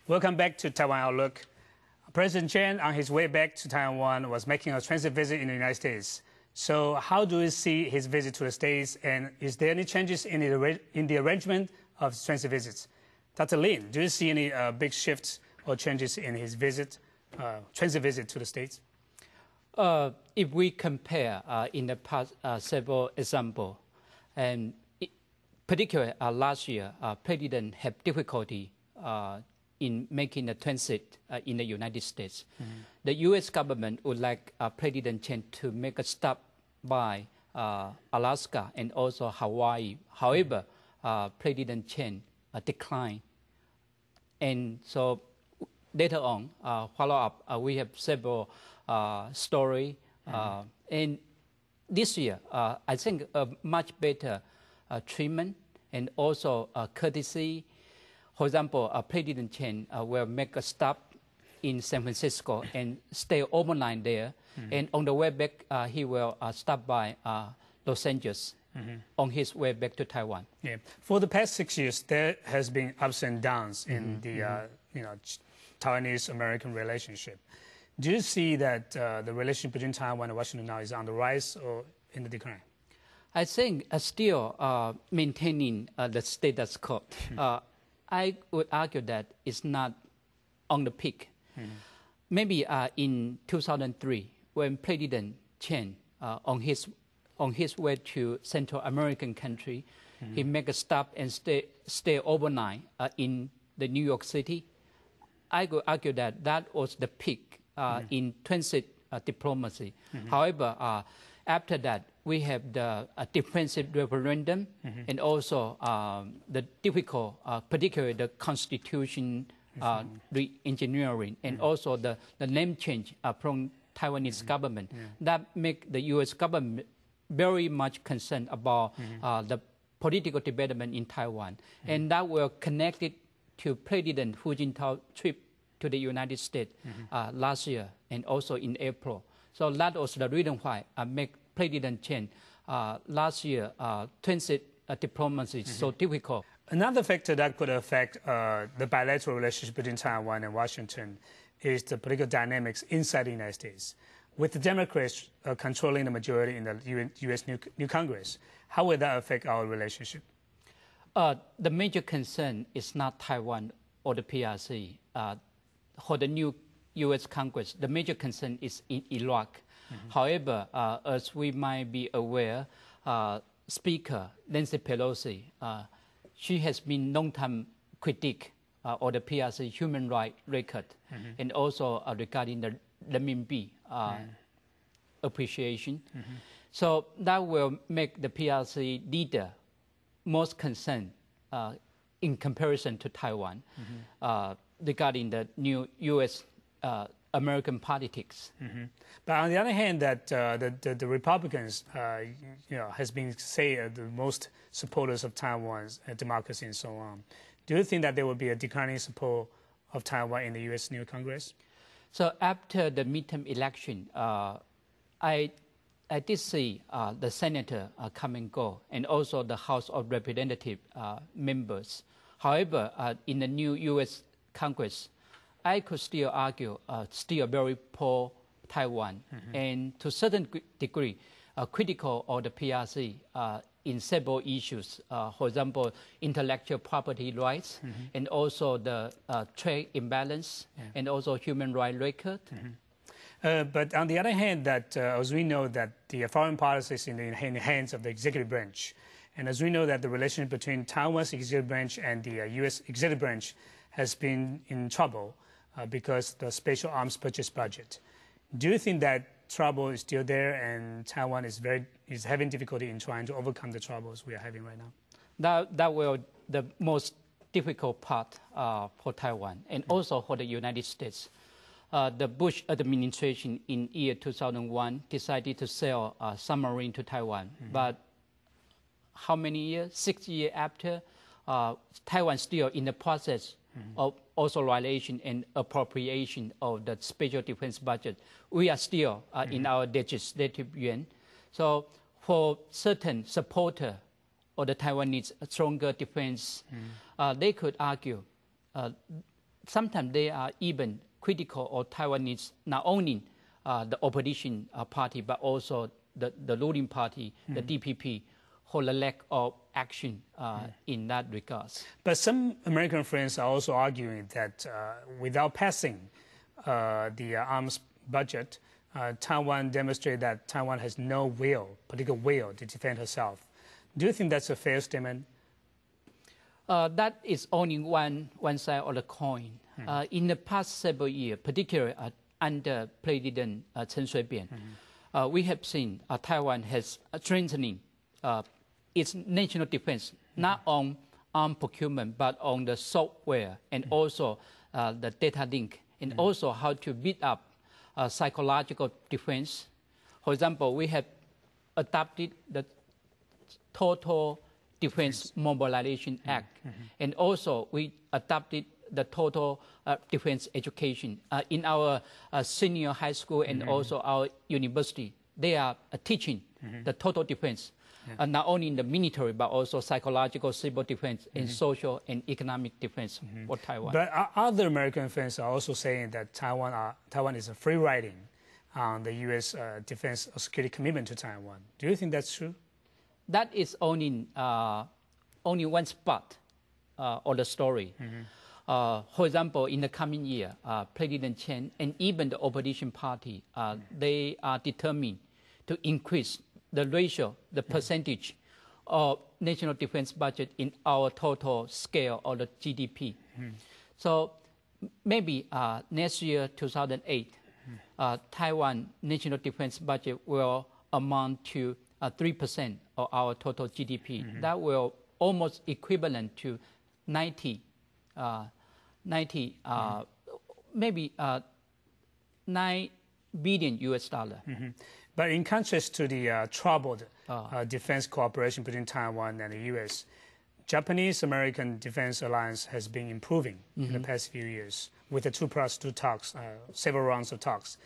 Welcome back to Taiwan Outlook. President Chen, on his way back to Taiwan, was making a transit visit in the United States. So how do you see his visit to the States, and is there any changes in the arrangement of transit visits? Dr. Lin, do you see any big shifts or changes in his transit visit to the States? If we compare in the past several examples, and particularly last year, President had difficulty in making a transit in the United States. Mm-hmm. The U.S. government would like President Chen to make a stop by Alaska and also Hawaii. However, President Chen declined. And so later on, follow up, we have several stories. And this year, I think a much better treatment and also courtesy. For example, President Chen will make a stop in San Francisco and stay overnight there. Mm-hmm. And on the way back, he will stop by Los Angeles on his way back to Taiwan. Yeah. For the past 6 years, there has been ups and downs in the Taiwanese-American relationship. Do you see that the relationship between Taiwan and Washington now is on the rise or in the decline? I think still maintaining the status quo. I would argue that it's not on the peak. Maybe in 2003, when President Chen, on his way to Central American country, he make a stop and stay overnight in the New York City. I would argue that that was the peak in transit diplomacy. However, after that, we have the defensive referendum and also the difficult, particularly the constitution re-engineering and also the name change from Taiwanese government. That make the U.S. government very much concerned about the political development in Taiwan. And that will connect it to President Hu Jintao's trip to the United States last year and also in April. So that was the reason why I make President Chen last year transit diplomacy so difficult. Another factor that could affect the bilateral relationship between Taiwan and Washington is the political dynamics inside the United States. With the Democrats controlling the majority in the U.S. new Congress, how will that affect our relationship? The major concern is not Taiwan or the PRC. For the new U.S. Congress, the major concern is in Iraq. However, as we might be aware, Speaker Nancy Pelosi, she has been long-time critic of the PRC human rights record, and also regarding the renminbi appreciation. So that will make the PRC leader most concerned in comparison to Taiwan regarding the new U.S. American politics. But on the other hand, that the Republicans, has been the most supporters of Taiwan's democracy and so on. Do you think that there will be a declining support of Taiwan in the U.S. new Congress? So after the midterm election, I did see the senator come and go, and also the House of Representatives members. However, in the new U.S. Congress, I could still argue still very pro Taiwan, and to a certain degree critical of the PRC in several issues. For example, intellectual property rights, and also the trade imbalance, and also human rights record. But on the other hand, that as we know that the foreign policy is in the hands of the executive branch, and as we know that the relationship between Taiwan's executive branch and the U.S. executive branch has been in trouble because the special arms purchase budget. Do you think that trouble is still there and Taiwan is having difficulty in trying to overcome the troubles we are having right now? That will the most difficult part for Taiwan and also for the United States. The Bush administration in year 2001 decided to sell a submarine to Taiwan, but how many years? 6 years after, Taiwan still in the process of authorization and appropriation of the special defense budget. We are still in our legislative yuan. So for certain supporter of the Taiwanese stronger defense, they could argue sometimes they are even critical of Taiwanese, not only the opposition party, but also the ruling party, the DPP, for the lack of action in that regards. But some American friends are also arguing that without passing the arms budget, Taiwan demonstrated that Taiwan has no political will to defend herself. Do you think that's a fair statement? That is only one side of the coin. In the past several years, particularly under President Chen Shui-bian, we have seen Taiwan has strengthening its national defense, not on armed procurement, but on the software and also the data link, and also how to build up psychological defense. For example, we have adopted the Total Defense Mobilization Act, and also we adopted the Total Defense Education. In our senior high school and also our university, they are teaching the total defense, not only in the military, but also psychological, civil defense, and social and economic defense for Taiwan. But other American friends are also saying that Taiwan is a free riding on the U.S. defense or security commitment to Taiwan. Do you think that's true? That is only one spot of the story. For example, in the coming year, President Chen and even the opposition party, they are determined to increase the ratio, the percentage of national defense budget in our total scale of the GDP. So maybe next year, 2008, Taiwan national defense budget will amount to 3% of our total GDP. That will almost equivalent to 9 billion US dollar. But in contrast to the troubled defense cooperation between Taiwan and the U.S., Japanese-American defense alliance has been improving in the past few years with the 2+2 talks, several rounds of talks.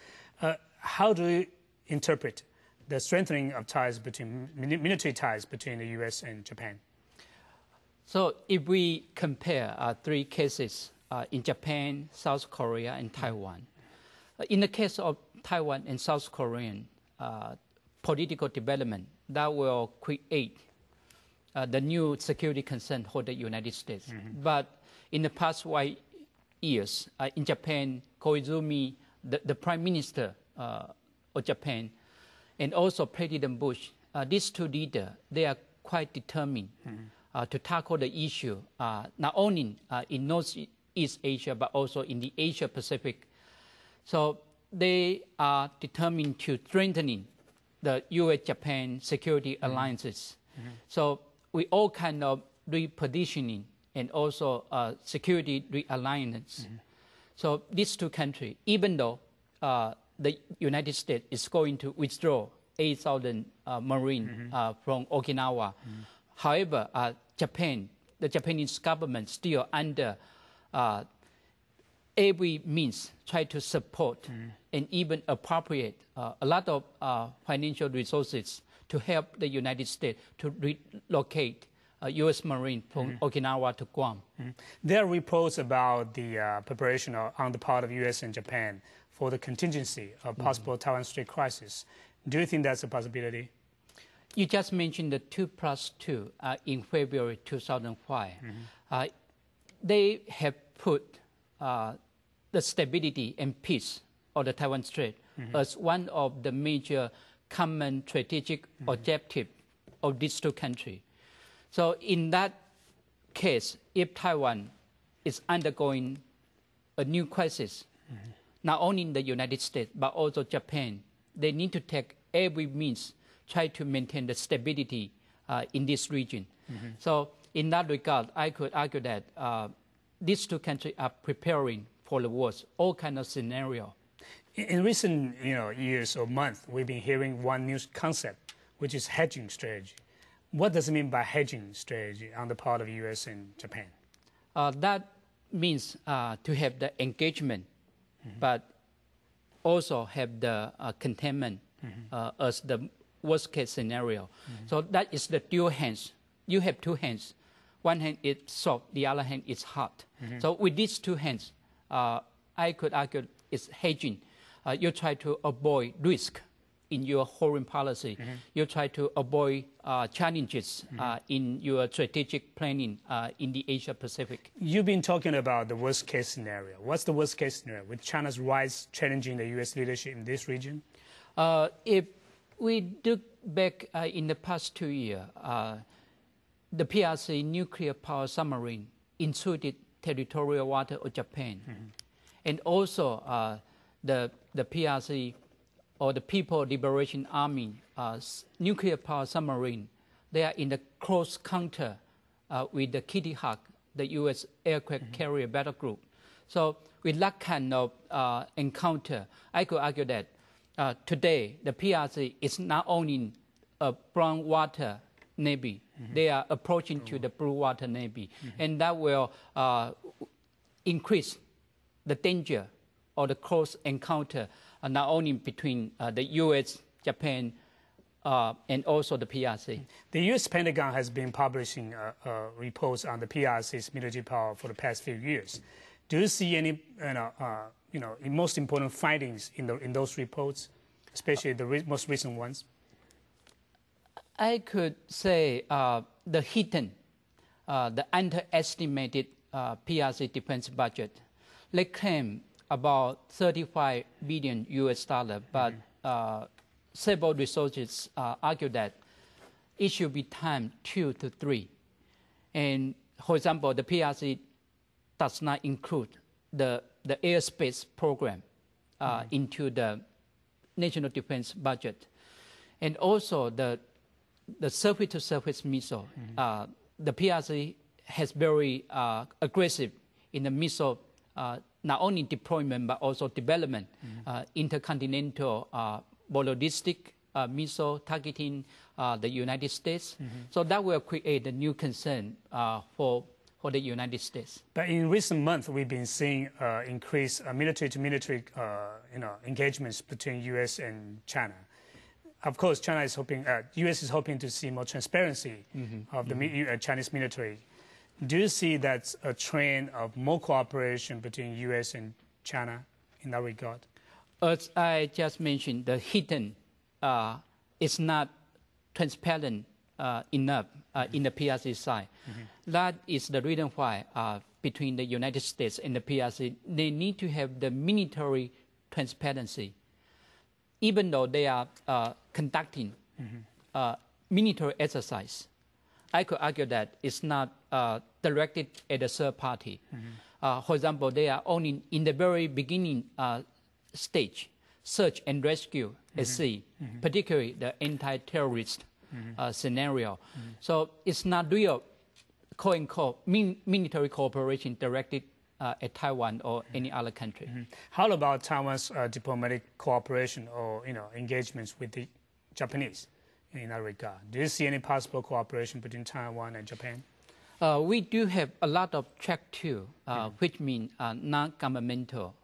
How do you interpret the strengthening of ties between military ties between the U.S. and Japan? So if we compare three cases in Japan, South Korea, and Taiwan, in the case of Taiwan and South Korean political development, that will create the new security concern for the United States. But in the past 5 years, in Japan, Koizumi, the Prime Minister of Japan, and also President Bush, these two leaders, they are quite determined to tackle the issue, not only in Northeast Asia, but also in the Asia Pacific. So they are determined to strengthening the U.S.-Japan security alliances. So we all kind of repositioning and also security realignments. So these two countries, even though the United States is going to withdraw 8,000 Marine from Okinawa. However, the Japanese government still under every means try to support and even appropriate a lot of financial resources to help the United States to relocate U.S. Marine from Okinawa to Guam. There are reports about the preparation on the part of U.S. and Japan for the contingency of possible Taiwan Strait crisis. Do you think that's a possibility? You just mentioned the 2+2 in February 2005. They have put the stability and peace of the Taiwan Strait as one of the major common strategic objectives of these two countries. So in that case, if Taiwan is undergoing a new crisis, not only in the United States, but also Japan, they need to take every means, try to maintain the stability in this region. So in that regard, I could argue that these two countries are preparing for the worst, all kind of scenario. In recent years or months, we've been hearing one new concept, which is hedging strategy. What does it mean by hedging strategy on the part of U.S. and Japan? That means to have the engagement, but also have the containment as the worst case scenario. So that is the dual hands. You have two hands. One hand is soft, the other hand is hard. So with these two hands, I could argue it's hedging. You try to avoid risk in your foreign policy. You try to avoid challenges in your strategic planning in the Asia Pacific. You've been talking about the worst case scenario. What's the worst case scenario with China's rise challenging the U.S. leadership in this region? If we look back in the past 2 years, the PRC nuclear power submarine intruded territorial water of Japan. And also the PRC or the People Liberation Army nuclear power submarine, they are in the close counter with the Kitty Hawk, the U.S. aircraft carrier battle group. So with that kind of encounter, I could argue that today the PRC is not only a brown water Navy, they are approaching to the blue water Navy, and that will increase the danger or the close encounter not only between the U.S., Japan, and also the PRC. The U.S. Pentagon has been publishing reports on the PRC's military power for the past few years. Do you see any, most important findings in those reports, especially the most recent ones? I could say the hidden, the underestimated PRC defense budget. They claim about 35 billion US dollar, but several researchers argue that it should be timed 2 to 3. And for example, the PRC does not include the airspace program into the national defense budget. And also the surface-to-surface missile. The PRC has very aggressive in the missile, not only deployment but also development, intercontinental ballistic missile targeting the United States. So that will create a new concern for the United States. But in recent months, we've been seeing increased military-to-military engagements between U.S. and China. Of course, China is hoping, U.S. is hoping to see more transparency of the Chinese military. Do you see that's a trend of more cooperation between U.S. and China in that regard? As I just mentioned, the hidden is not transparent enough in the PRC side. That is the reason why between the United States and the PRC, they need to have the military transparency. Even though they are conducting military exercise, I could argue that it's not directed at a third party. For example, they are only in the very beginning stage, search and rescue at sea, particularly the anti-terrorist scenario. So it's not real military cooperation directed at Taiwan or any other country. How about Taiwan's diplomatic cooperation or engagements with the Japanese in that regard? Do you see any possible cooperation between Taiwan and Japan? We do have a lot of track 2, which means non-governmental,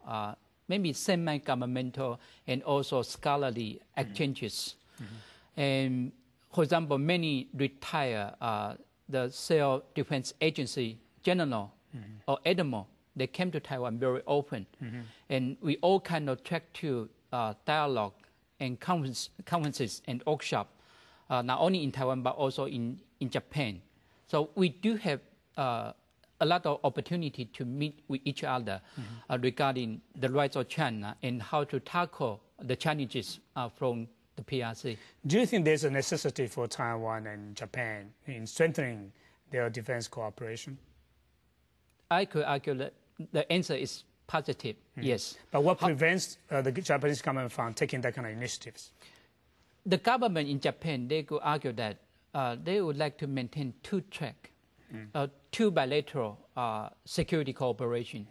maybe semi-governmental, and also scholarly exchanges. And for example, many retire the Self-Defense Agency General or Admiral. They came to Taiwan very often, and we all kind of track to dialogue and conferences and workshops, not only in Taiwan but also in Japan. So we do have a lot of opportunity to meet with each other regarding the rights of China and how to tackle the challenges from the PRC. Do you think there's a necessity for Taiwan and Japan in strengthening their defense cooperation? I could argue that the answer is positive, yes. But what prevents the Japanese government from taking that kind of initiatives? The government in Japan, they could argue that they would like to maintain 2 tracks, 2 bilateral security cooperation.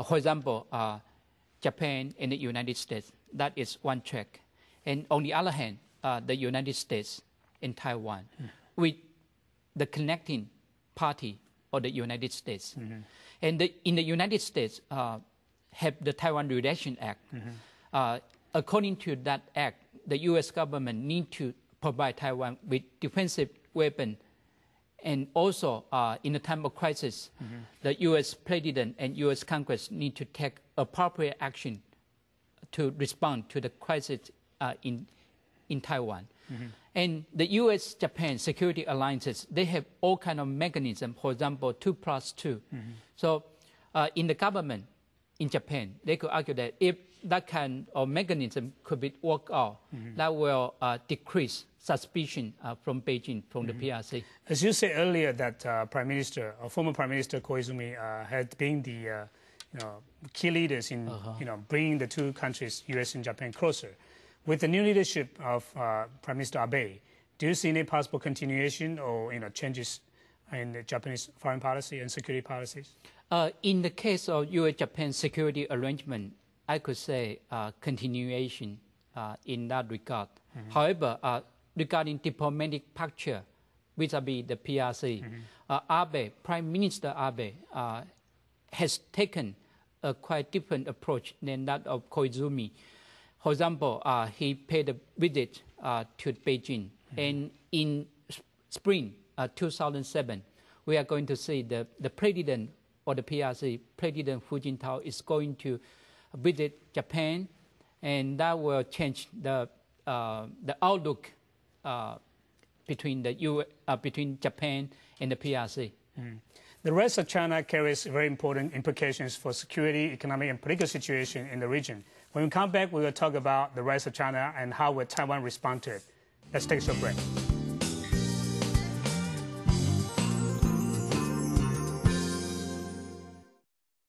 For example, Japan and the United States, that is 1 track. And on the other hand, the United States and Taiwan, with the connecting party of the United States. And in the United States, have the Taiwan Relation Act. According to that act, the U.S. government need to provide Taiwan with defensive weapons And also, in a time of crisis, the U.S. President and U.S. Congress need to take appropriate action to respond to the crisis in Taiwan. And the U.S.-Japan security alliances, they have all kind of mechanisms, for example, 2+2. So in the government in Japan, they could argue that if that kind of mechanism could be worked out, that will decrease suspicion from Beijing, from the PRC. As you said earlier, that former Prime Minister Koizumi had been the key leaders in bringing the two countries, U.S. and Japan, closer. With the new leadership of Prime Minister Abe, do you see any possible continuation or changes in the Japanese foreign policy and security policies? In the case of U.S.-Japan security arrangement, I could say continuation in that regard. However, regarding diplomatic posture vis-à-vis the PRC, Abe, Prime Minister Abe, has taken a quite different approach than that of Koizumi. For example, he paid a visit to Beijing, and in spring 2007, we are going to see the president of the PRC, President Hu Jintao, is going to visit Japan, and that will change the outlook between Japan and the PRC. The rise of China carries very important implications for security, economic, and political situation in the region. When we come back, we will talk about the rise of China and how will Taiwan respond to it. Let's take a short break.